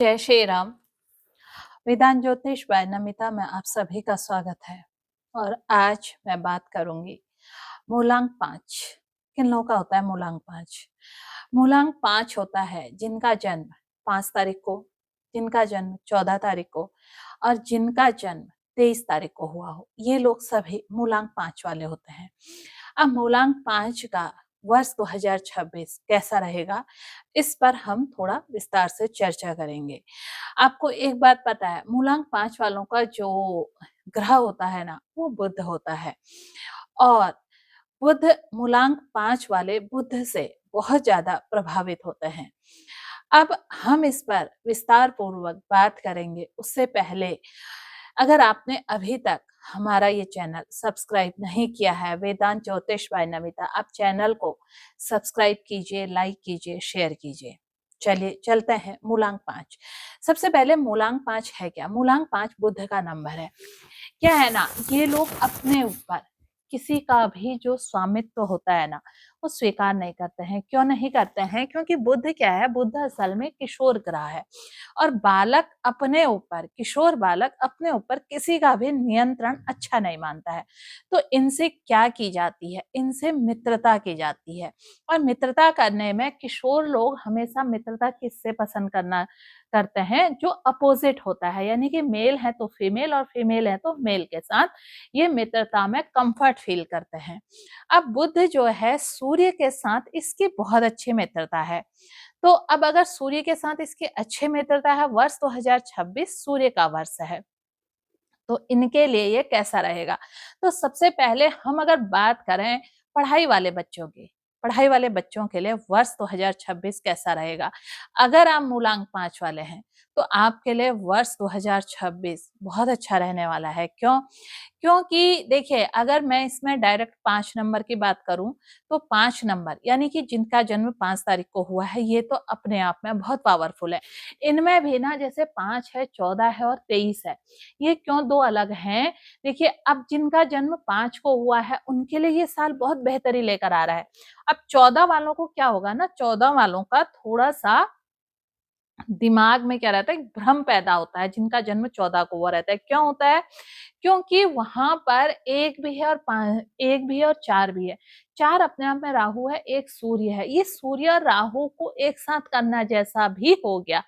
जय श्री राम। वेदांत ज्योतिष बाय नमिता में आप सभी का स्वागत है। और आज मैं बात करूंगी मूलांक 5। किन लोगों का होता है मूलांक 5? मूलांक 5 होता है जिनका जन्म 5 तारीख को, जिनका जन्म 14 तारीख को और जिनका जन्म 23 तारीख को हुआ हो। ये लोग सभी मूलांक 5 वाले होते हैं। अब मूलांक 5 का वर्ष 2026 कैसा रहेगा, इस पर हम थोड़ा विस्तार से चर्चा करेंगे। आपको एक बात पता है, मूलांक 5 वालों का जो ग्रह होता है ना, वो बुध होता है। और बुध मूलांक 5 वाले बुध से बहुत ज्यादा प्रभावित होते हैं। अब हम इस पर विस्तार पूर्वक बात करेंगे। उससे पहले अगर आपने अभी तक हमारा ये चैनल सब्सक्राइब नहीं किया है, वेदांत ज्योतिष बाय नमिता, आप चैनल को सब्सक्राइब कीजिए, लाइक कीजिए, शेयर कीजिए। चलिए चलते हैं मूलांक 5। सबसे पहले मूलांक 5 है क्या? मूलांक 5 बुध का नंबर है। क्या है ना, ये लोग अपने ऊपर किसी का भी जो स्वामित्व होता है ना, वो स्वीकार नहीं करते हैं। क्यों नहीं करते हैं? क्योंकि बुध क्या है, बुध असल में किशोर ग्रह है और बालक अपने ऊपर, किशोर बालक अपने ऊपर किसी का भी नियंत्रण अच्छा नहीं मानता है। तो इनसे क्या की जाती है? इनसे मित्रता की जाती है। और मित्रता करने में किशोर लोग हमेशा मित्रता किससे पसंद करते हैं? जो अपोजिट होता है, यानी कि मेल है तो फीमेल और फीमेल है तो मेल के साथ ये मित्रता में कंफर्ट फील करते हैं। अब बुध जो है सूर्य के साथ इसकी बहुत अच्छी मित्रता है। तो अब अगर सूर्य के साथ इसकी अच्छी मित्रता है, वर्ष 2026 सूर्य का वर्ष है, तो इनके लिए ये कैसा रहेगा? तो सबसे पहले हम अगर बात करें पढ़ाई वाले बच्चों की, पढ़ाई वाले बच्चों के लिए वर्ष 2026 कैसा रहेगा? अगर आप मूलांक 5 वाले हैं तो आपके लिए वर्ष 2026 बहुत अच्छा रहने वाला है। क्यों? क्योंकि देखिए, अगर मैं इसमें डायरेक्ट 5 नंबर की बात करूं तो 5 नंबर यानी कि जिनका जन्म 5 तारीख को हुआ है, ये तो अपने आप में बहुत पावरफुल है। इनमें भी ना जैसे 5 है, 14 है और 23 है, ये क्यों दो अलग हैं? देखिए, अब जिनका जन्म 5 को हुआ है उनके लिए ये साल बहुत बेहतरी लेकर आ रहा है। अब 14 वालों को क्या होगा ना, 14 वालों का थोड़ा सा दिमाग में क्या रहता है, भ्रम पैदा होता है। जिनका जन्म 14 को हुआ रहता है, क्यों होता है? क्योंकि वहां पर एक भी है और एक भी है और 4 भी है। 4 अपने आप में राहु है, एक सूर्य है। ये सूर्य और राहु को एक साथ करना जैसा भी हो गया।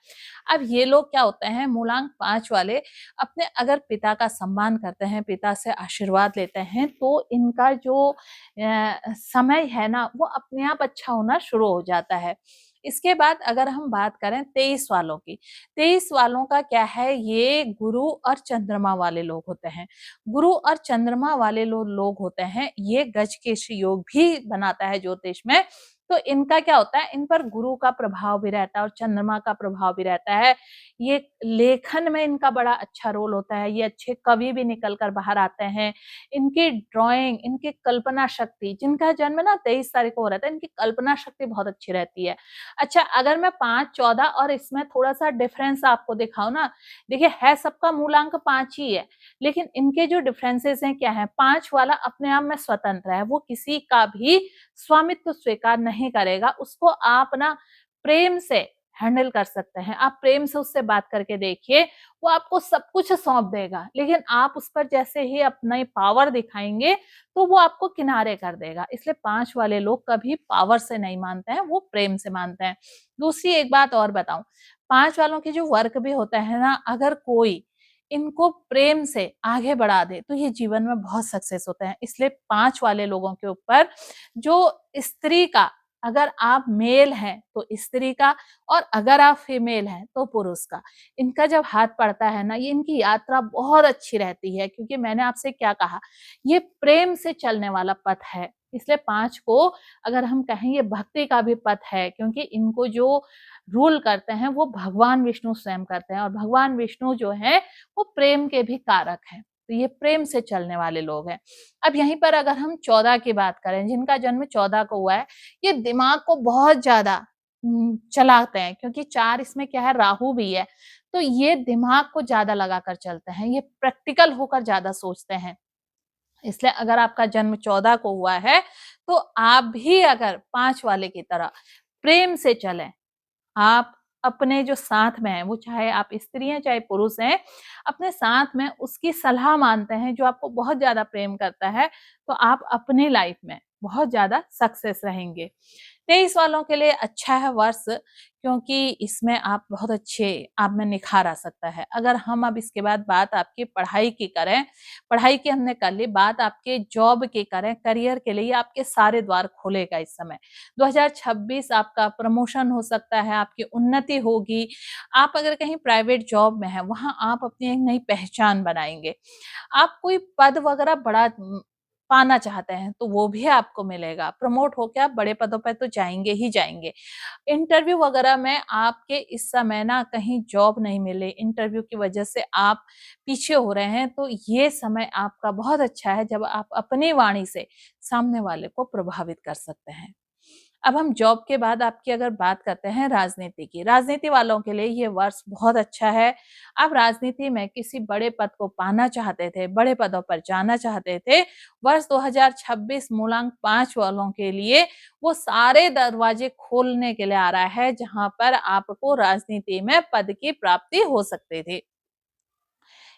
अब ये लोग क्या होते हैं, मूलांक 5 वाले अपने अगर पिता का सम्मान करते हैं, पिता से आशीर्वाद लेते हैं, तो इनका जो समय है ना, वो अपने आप अच्छा होना शुरू हो जाता है। इसके बाद अगर हम बात करें 23 वालों की, 23 वालों का क्या है, ये गुरु और चंद्रमा वाले लोग होते हैं। गुरु और चंद्रमा वाले लोग होते हैं, ये गजकेश योग भी बनाता है ज्योतिष में। तो इनका क्या होता है, इन पर गुरु का प्रभाव भी रहता है और चंद्रमा का प्रभाव भी रहता है। ये लेखन में इनका बड़ा अच्छा रोल होता है, ये अच्छे कवि भी निकल कर बाहर आते हैं। इनकी ड्राइंग, इनकी कल्पना शक्ति, जिनका जन्म ना 23 तारीख को हो रहा था, इनकी कल्पना शक्ति बहुत अच्छी रहती है। अच्छा, अगर मैं 5, 14 और इसमें थोड़ा सा डिफरेंस आपको दिखाऊं ना, देखिए है सबका मूलांक 5 ही है, लेकिन इनके जो डिफरेंसेस हैं क्या है, 5 वाला अपने आप में स्वतंत्र है, वो किसी का भी स्वामित्व स्वीकार नहीं करेगा। उसको आप ना प्रेम से हैंडल कर सकते हैं, आप प्रेम से उससे बात करके देखिए, वो आपको सब कुछ सौंप देगा, लेकिन आप उस पर जैसे ही अपना पावर दिखाएंगे तो वो आपको किनारे कर देगा। इसलिए 5 वाले लोग कभी पावर से नहीं मानते हैं, वो प्रेम से मानते हैं। दूसरी एक बात और बताऊं, 5 वालों के जो वर्क भी होता है ना, अगर कोई इनको प्रेम से आगे बढ़ा दे तो ये जीवन में बहुत सक्सेस होते हैं। इसलिए 5 वाले लोगों के ऊपर जो स्त्री का, अगर आप मेल हैं तो स्त्री का, और अगर आप फीमेल हैं तो पुरुष का, इनका जब हाथ पड़ता है ना, ये इनकी यात्रा बहुत अच्छी रहती है। क्योंकि मैंने आपसे क्या कहा, ये प्रेम से चलने वाला पथ है। इसलिए 5 को अगर हम कहें ये भक्ति का भी पथ है, क्योंकि इनको जो रूल करते हैं वो भगवान विष्णु स्वयं करते हैं, और भगवान विष्णु जो है वो प्रेम के भी कारक हैं। तो ये प्रेम से चलने वाले लोग हैं। अब यहीं पर अगर हम 14 की बात करें, जिनका जन्म 14 को हुआ है, ये दिमाग को बहुत ज्यादा चलाते हैं, क्योंकि 4 इसमें क्या है, राहु भी है। तो ये दिमाग को ज्यादा लगाकर चलते हैं, ये प्रैक्टिकल होकर ज्यादा सोचते हैं। इसलिए अगर आपका जन्म 14 को हुआ है तो आप भी अगर 5 वाले की तरह प्रेम से चलें, आप अपने जो साथ में है, वो चाहे आप स्त्री हैं, चाहे पुरुष हैं, अपने साथ में उसकी सलाह मानते हैं, जो आपको बहुत ज़्यादा प्रेम करता है, तो आप अपनी लाइफ में बहुत ज़्यादा सक्सेस रहेंगे। 23 वालों के लिए अच्छा है वर्ष, क्योंकि इसमें आप बहुत अच्छे आप में निखार आ सकता है। अगर हम अब इसके बाद बात आपकी पढ़ाई की करें, पढ़ाई की हमने कर ली, बात आपके जॉब की करें, करियर के लिए आपके सारे द्वार खोलेगा इस समय। 2026 आपका प्रमोशन हो सकता है, आपकी उन्नति होगी। आप अगर कहीं प्राइवेट जॉब में हैं, वहाँ आप अपनी एक नई पहचान बनाएँगे। आप कोई पद वगैरह बड़ा पाना चाहते हैं, तो वो भी आपको मिलेगा। प्रमोट होके आप बड़े पदों पे तो जाएँगे ही जाएँगे। इंटरव्यू वगैरह में आपके इस समय ना कहीं जॉब नहीं मिले, इंटरव्यू की वजह से आप पीछे हो रहे हैं, तो ये समय आपका बहुत अच्छा है जब आप अपनी वाणी से सामने वाले को प्रभावित कर सकते हैं। अब हम जॉब के बाद आपकी अगर बात करते हैं राजनीति की, राजनीति वालों के लिए ये वर्ष बहुत अच्छा है। आप राजनीति में किसी बड़े पद को पाना चाहते थे, बड़े पदों पर जाना चाहते थे, वर्ष 2026 मूलांक 5 वालों के लिए वो सारे दरवाजे खोलने के लिए आ रहा है, जहाँ पर आपको राजनीति में पद की प्राप्ति हो सकती थी।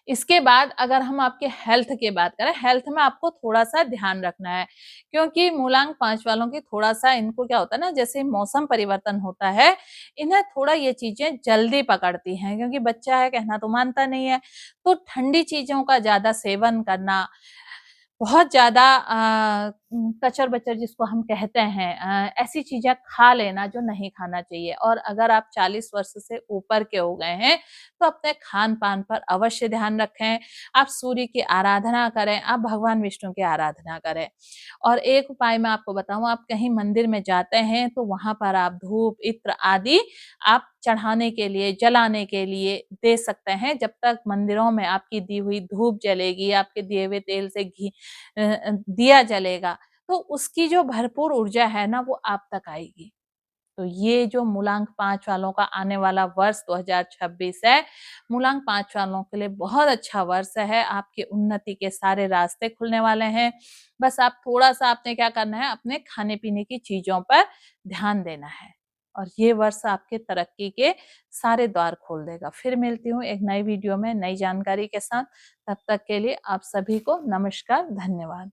इसके बाद अगर हम आपके हेल्थ की बात करें, हेल्थ में आपको थोड़ा-सा ध्यान रखना है, क्योंकि मूलांक 5 वालों की थोड़ा-सा इनको क्या होता है ना, जैसे मौसम परिवर्तन होता है, इन्हें थोड़ा ये चीज़ें जल्दी पकड़ती हैं, क्योंकि बच्चा है, कहना तो मानता नहीं है। तो ठंडी चीज़ों का ज़्यादा सेवन करना, बहुत ज़्यादा कचर-बचर जिसको हम कहते हैं, ऐसी चीज़ें खा लेना जो नहीं खाना चाहिए, और अगर आप 40 वर्ष से ऊपर के हो गए हैं, तो अपने खान-पान पर अवश्य ध्यान रखें। आप सूर्य की आराधना करें, आप भगवान विष्णु की आराधना करें। और एक उपाय मैं आपको बताऊँ, आप कहीं मंदिर में जाते हैं, तो वहाँ पर आप धूप, इत्र आदि आप चढ़ाने के लिए, जलाने के लिए दे सकते हैं। जब तक मंदिरों में आपकी दी हुई धूप जलेगी, आपके दिए हुए तेल से दिया जलेगा, तो उसकी जो भरपूर ऊर्जा है ना, वो आप तक आएगी। तो ये जो मूलांक 5 वालों का आने वाला वर्ष 2026 है, मूलांक 5 वालों के लिए बहुत अच्छा वर्ष है। आपकी उन्नति के सारे रास्ते खुलने वाले हैं। बस आप थोड़ा-सा आपने क्या करना है, अपने खाने-पीने की चीज़ों पर ध्यान देना है, और ये वर्ष आपके तरक्की के सारे द्वार खोल देगा। फिर मिलती हूँ एक नई वीडियो में, नई जानकारी के साथ। तब तक के लिए आप सभी को नमस्कार, धन्यवाद।